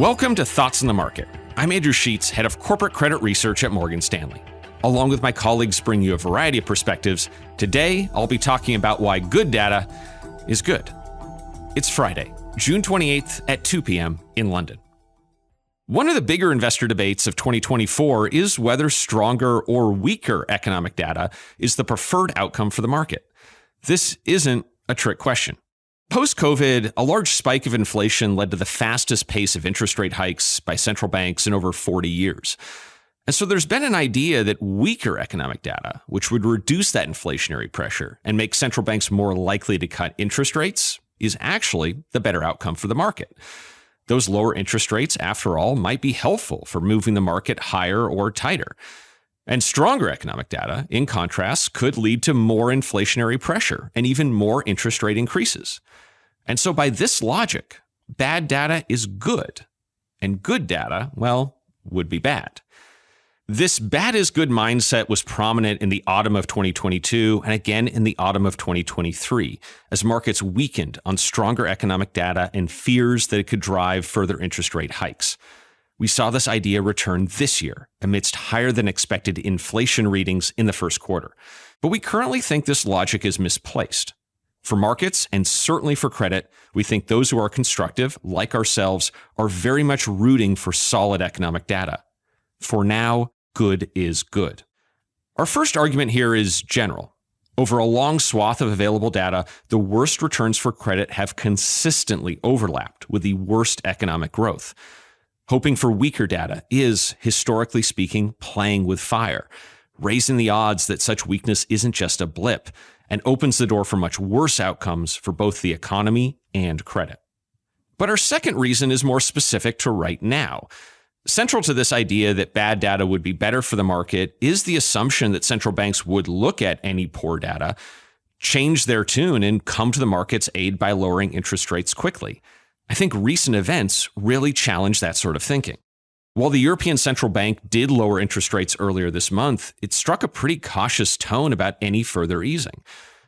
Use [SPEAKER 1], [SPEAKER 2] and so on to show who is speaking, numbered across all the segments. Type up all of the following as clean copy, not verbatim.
[SPEAKER 1] Welcome to Thoughts on the Market. I'm Andrew Sheets, head of corporate credit research at Morgan Stanley. Along with my colleagues bring you a variety of perspectives, today I'll be talking about why good data is good. It's Friday, June 28th at 2 p.m. in London. One of the bigger investor debates of 2024 is whether stronger or weaker economic data is the preferred outcome for the market. This isn't a trick question. Post-COVID, a large spike of inflation led to the fastest pace of interest rate hikes by central banks in over 40 years. And so there's been an idea that weaker economic data, which would reduce that inflationary pressure and make central banks more likely to cut interest rates, is actually the better outcome for the market. Those lower interest rates, after all, might be helpful for moving the market higher or tighter. And stronger economic data, in contrast, could lead to more inflationary pressure and even more interest rate increases. And so by this logic, bad data is good, and good data, well, would be bad. This bad is good mindset was prominent in the autumn of 2022 and again in the autumn of 2023 as markets weakened on stronger economic data and fears that it could drive further interest rate hikes. We saw this idea return this year amidst higher than expected inflation readings in the first quarter. But we currently think this logic is misplaced. For markets, and certainly for credit, we think those who are constructive, like ourselves, are very much rooting for solid economic data. For now, good is good. Our first argument here is general. Over a long swath of available data, the worst returns for credit have consistently overlapped with the worst economic growth. Hoping for weaker data is, historically speaking, playing with fire, raising the odds that such weakness isn't just a blip, and opens the door for much worse outcomes for both the economy and credit. But our second reason is more specific to right now. Central to this idea that bad data would be better for the market is the assumption that central banks would look at any poor data, change their tune, and come to the market's aid by lowering interest rates quickly. I think recent events really challenge that sort of thinking. While the European Central Bank did lower interest rates earlier this month, it struck a pretty cautious tone about any further easing.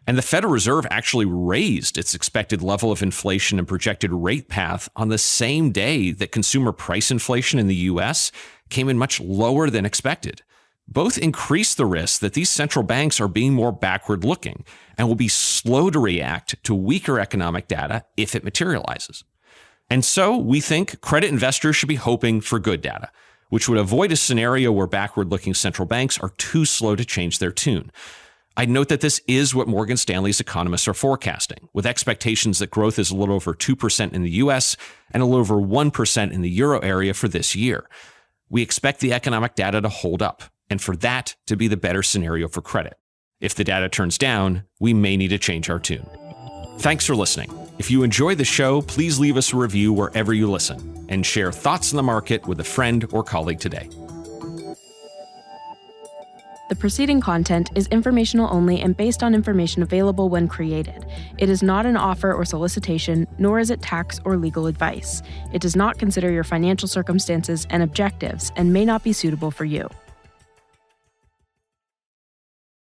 [SPEAKER 1] And the Federal Reserve actually raised its expected level of inflation and projected rate path on the same day that consumer price inflation in the U.S. came in much lower than expected. Both increase the risk that these central banks are being more backward-looking and will be slow to react to weaker economic data if it materializes. And so we think credit investors should be hoping for good data, which would avoid a scenario where backward-looking central banks are too slow to change their tune. I'd note that this is what Morgan Stanley's economists are forecasting, with expectations that growth is a little over 2% in the US and a little over 1% in the euro area for this year. We expect the economic data to hold up, and for that to be the better scenario for credit. If the data turns down, we may need to change our tune. Thanks for listening. If you enjoy the show, please leave us a review wherever you listen and share thoughts on the market with a friend or colleague today.
[SPEAKER 2] The preceding content is informational only and based on information available when created. It is not an offer or solicitation, nor is it tax or legal advice. It does not consider your financial circumstances and objectives and may not be suitable for you.